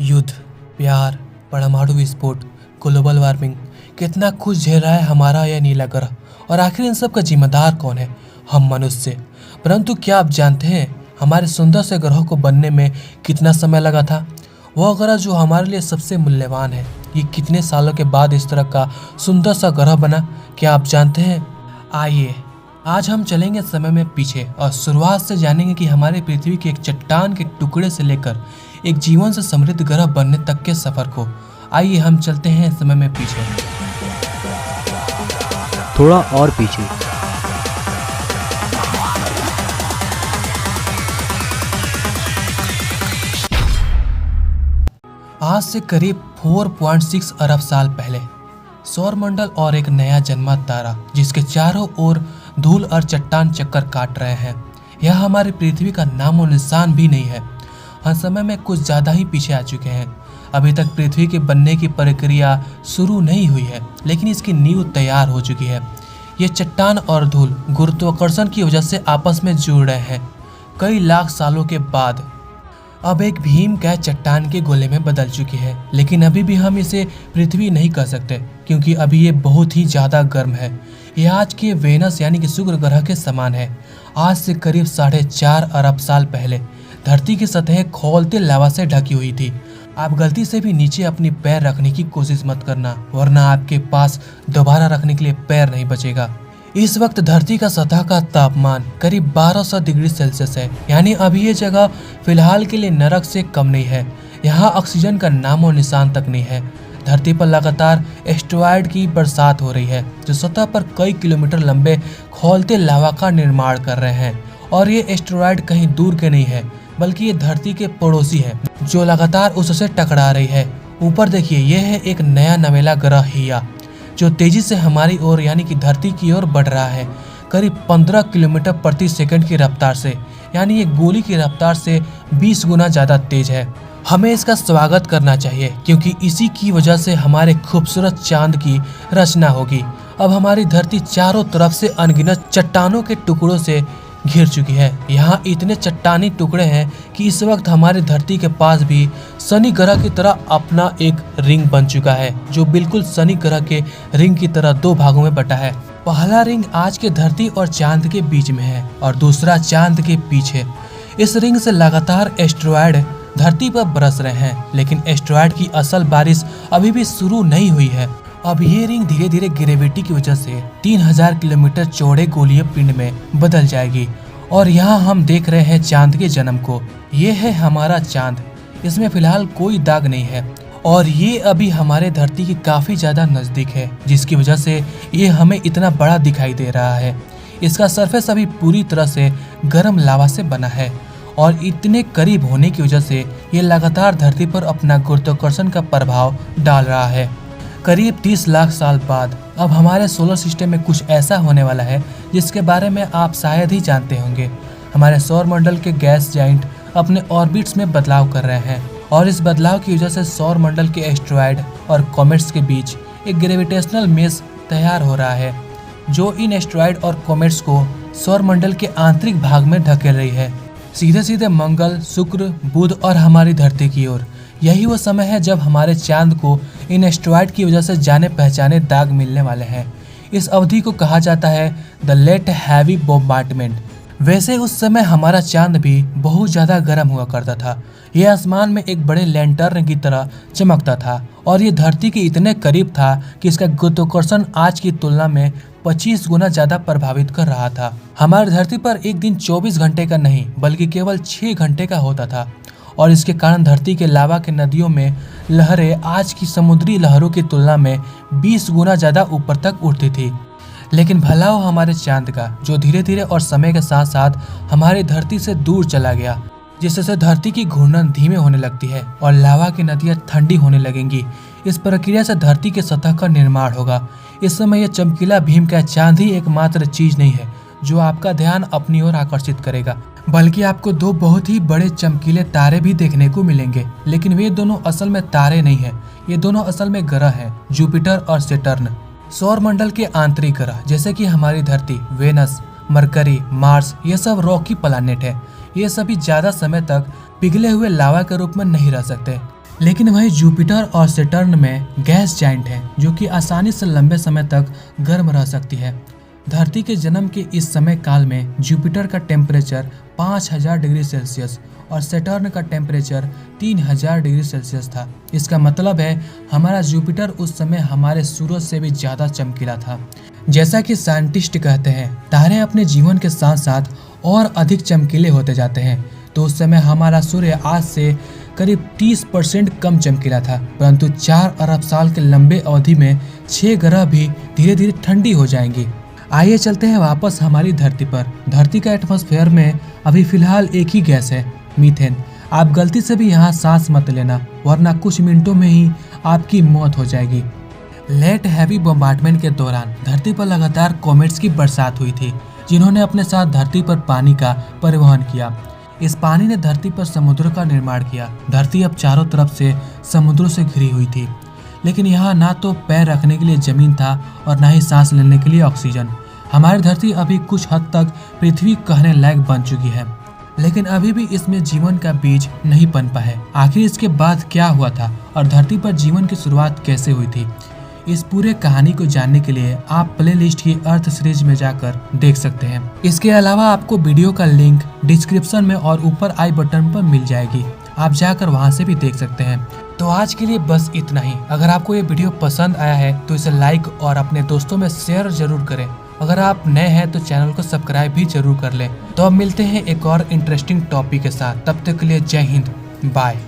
युद्ध, प्यार, परमाणु विस्फोट, ग्लोबल वार्मिंग, कितना कुछ झेल रहा है हमारा यह नीला ग्रह। और आखिर इन सब का जिम्मेदार कौन है? हम मनुष्य। परंतु क्या आप जानते हैं हमारे सुंदर से ग्रह को बनने में कितना समय लगा था? वह ग्रह जो हमारे लिए सबसे मूल्यवान है, ये कितने सालों के बाद इस तरह का सुंदर सा ग्रह बना, क्या आप जानते हैं? आइए आज हम चलेंगे समय में पीछे और शुरुआत से जानेंगे कि हमारे पृथ्वी के एक चट्टान के टुकड़े से लेकर एक जीवन से समृद्ध ग्रह बनने तक के सफर को। आइए हम चलते हैं समय में पीछे। थोड़ा और पीछे। आज से करीब 4.6 अरब साल पहले सौरमंडल और एक नया जन्मा तारा जिसके चारों ओर धूल और चट्टान चक्कर काट रहे हैं। यह हमारी पृथ्वी का नामो निशान भी नहीं है। हम समय में कुछ ज़्यादा ही पीछे आ चुके हैं। अभी तक पृथ्वी के बनने की प्रक्रिया शुरू नहीं हुई है, लेकिन इसकी नींव तैयार हो चुकी है। ये चट्टान और धूल गुरुत्वाकर्षण की वजह से आपस में जुड़ रहे हैं। कई लाख सालों के बाद अब एक भीमकाय चट्टान के गोले में बदल चुकी है, लेकिन अभी भी हम इसे पृथ्वी नहीं कह सकते क्योंकि अभी ये बहुत ही ज़्यादा गर्म है। यह आज के वेनस यानी कि शुक्र ग्रह के समान है। आज से करीब 4.5 अरब साल पहले धरती की सतह खौलते लावा से ढकी हुई थी। आप गलती से भी नीचे अपनी पैर रखने की कोशिश मत करना, वरना आपके पास दोबारा रखने के लिए पैर नहीं बचेगा। इस वक्त धरती का सतह का तापमान करीब 1200 डिग्री सेल्सियस है, यानी अभी ये जगह फिलहाल के लिए नरक से कम नहीं है। यहाँ ऑक्सीजन का नामो निशान तक नहीं है। धरती पर लगातार एस्टेरॉयड की बरसात हो रही है जो सतह पर कई किलोमीटर लंबे खौलते लावा का निर्माण कर रहे हैं। और ये एस्टेरॉयड कहीं दूर के नहीं है, बल्कि ये धरती के पड़ोसी है जो लगातार उससे टकरा रही है। ऊपर देखिए, यह है एक नया नवेला ग्रह हिया जो तेजी से हमारी ओर यानी कि धरती की ओर बढ़ रहा है, करीब 15 किलोमीटर प्रति सेकंड की रफ्तार से, यानी एक गोली की रफ्तार से 20 गुना ज़्यादा तेज है। हमें इसका स्वागत करना चाहिए क्योंकि इसी की वजह से हमारे खूबसूरत चांद की रचना होगी। अब हमारी धरती चारों तरफ से अनगिनत चट्टानों के टुकड़ों से घिर चुकी है। यहाँ इतने चट्टानी टुकड़े हैं कि इस वक्त हमारी धरती के पास भी शनि ग्रह की तरह अपना एक रिंग बन चुका है, जो बिल्कुल शनि ग्रह के रिंग की तरह 2 भागों में बटा है। पहला रिंग आज के धरती और चांद के बीच में है और दूसरा चांद के पीछे। इस रिंग से लगातार एस्टेरॉयड धरती पर बरस रहे हैं, लेकिन एस्टेरॉयड की असल बारिश अभी भी शुरू नहीं हुई है। अब ये रिंग धीरे धीरे ग्रेविटी की वजह से 3000 किलोमीटर चौड़े गोलीय पिंड में बदल जाएगी। और यहाँ हम देख रहे हैं चांद के जन्म को। ये है हमारा चांद, इसमें फिलहाल कोई दाग नहीं है और ये अभी हमारे धरती के काफी ज्यादा नजदीक है, जिसकी वजह से ये हमें इतना बड़ा दिखाई दे रहा है। इसका सरफेस अभी पूरी तरह से गर्म लावा से बना है और इतने करीब होने की वजह से ये लगातार धरती पर अपना गुरुत्वाकर्षण का प्रभाव डाल रहा है। करीब 30 लाख साल बाद अब हमारे सोलर सिस्टम में कुछ ऐसा होने वाला है जिसके बारे में आप शायद ही जानते होंगे। हमारे सौरमंडल के गैस जाइंट अपने ऑर्बिट्स में बदलाव कर रहे हैं और इस बदलाव की वजह से सौरमंडल के एस्टेरॉयड और कॉमेट्स के बीच एक ग्रेविटेशनल मेश तैयार हो रहा है, जो इन एस्टेरॉयड और कॉमेट्स को सौरमंडल के आंतरिक भाग में ढकेल रही है, सीधे सीधे मंगल, शुक्र, बुध और हमारी धरती की ओर। यही वो समय है जब हमारे चांद को इन एस्टेरॉयड की वजह से जाने पहचाने दाग मिलने वाले हैं। इस अवधि को कहा जाता है द लेट हैवी बॉम्बार्डमेंट। वैसे उस समय हमारा चांद भी बहुत ज़्यादा गर्म हुआ करता था। यह आसमान में एक बड़े लैंटर्न की तरह चमकता था और ये धरती के इतने करीब था कि इसका गुरुत्वाकर्षण आज की तुलना में 25 गुना ज़्यादा प्रभावित कर रहा था। हमारी धरती पर एक दिन 24 घंटे का नहीं बल्कि केवल 6 घंटे का होता था और इसके कारण धरती के लावा के नदियों में लहरें आज की समुद्री लहरों की तुलना में 20 गुना ज़्यादा ऊपर तक उठती थी। लेकिन भला हो हमारे चांद का, जो धीरे धीरे और समय के साथ साथ हमारी धरती से दूर चला गया, जिससे धरती की घूर्णन धीमे होने लगती है और लावा की नदियाँ ठंडी होने लगेंगी। इस प्रक्रिया से धरती के सतह का निर्माण होगा। इस समय यह चमकीला भीमकाय चांद ही एकमात्र चीज नहीं है जो आपका ध्यान अपनी ओर आकर्षित करेगा, बल्कि आपको 2 बहुत ही बड़े चमकीले तारे भी देखने को मिलेंगे। लेकिन वे दोनों असल में तारे नहीं हैं, ये दोनों असल में ग्रह हैं, जुपिटर और सैटर्न। सौरमंडल के आंतरिक ग्रह जैसे कि हमारी धरती, वेनस, मरकरी, मार्स, ये सब रॉकी प्लैनेट है। ये सभी ज्यादा समय तक पिघले हुए लावा के रूप में नहीं रह सकते। लेकिन वही जुपिटर और सैटर्न में गैस जाइंट है जो कि आसानी से लंबे समय तक गर्म रह सकती है। धरती के जन्म के इस समय काल में जुपिटर का टेम्परेचर 5000 डिग्री सेल्सियस और सैटर्न का टेम्परेचर 3000 डिग्री सेल्सियस था। इसका मतलब है हमारा जुपिटर उस समय हमारे सूरज से भी ज़्यादा चमकीला था। जैसा कि साइंटिस्ट कहते हैं, तारे अपने जीवन के साथ साथ और अधिक चमकीले होते जाते हैं। तो उस समय हमारा सूर्य आज से करीब 30% कम चमकीला था, परंतु 4 अरब साल के लंबे अवधि में 6 ग्रह भी धीरे धीरे ठंडी हो जाएंगी। आइए चलते हैं वापस हमारी धरती पर। धरती का एटमॉस्फेयर में अभी फिलहाल एक ही गैस है, मीथेन। आप गलती से भी यहाँ सांस मत लेना, वरना कुछ मिनटों में ही आपकी मौत हो जाएगी। लेट हैवी बम्बार्डमेंट के दौरान धरती पर लगातार कॉमेट्स की बरसात हुई थी, जिन्होंने अपने साथ धरती पर पानी का परिवहन किया। इस पानी ने धरती पर समुद्र का निर्माण किया। धरती अब चारों तरफ से समुद्रों से घिरी हुई थी, लेकिन यहाँ ना तो पैर रखने के लिए जमीन था और ना ही सांस लेने के लिए ऑक्सीजन। हमारी धरती अभी कुछ हद तक पृथ्वी कहने लायक बन चुकी है, लेकिन अभी भी इसमें जीवन का बीज नहीं पनपा है। आखिर इसके बाद क्या हुआ था और धरती पर जीवन की शुरुआत कैसे हुई थी, इस पूरे कहानी को जानने के लिए आप प्लेलिस्ट की अर्थ सीरीज में जाकर देख सकते हैं। इसके अलावा आपको वीडियो का लिंक डिस्क्रिप्शन में और ऊपर आई बटन पर मिल जाएगी, आप जाकर वहां से भी देख सकते हैं। तो आज के लिए बस इतना ही। अगर आपको ये वीडियो पसंद आया है तो इसे लाइक और अपने दोस्तों में शेयर जरूर करें। अगर आप नए हैं तो चैनल को सब्सक्राइब भी जरूर कर लें। तो अब मिलते हैं एक और इंटरेस्टिंग टॉपिक के साथ। तब तक के लिए जय हिंद, बाय।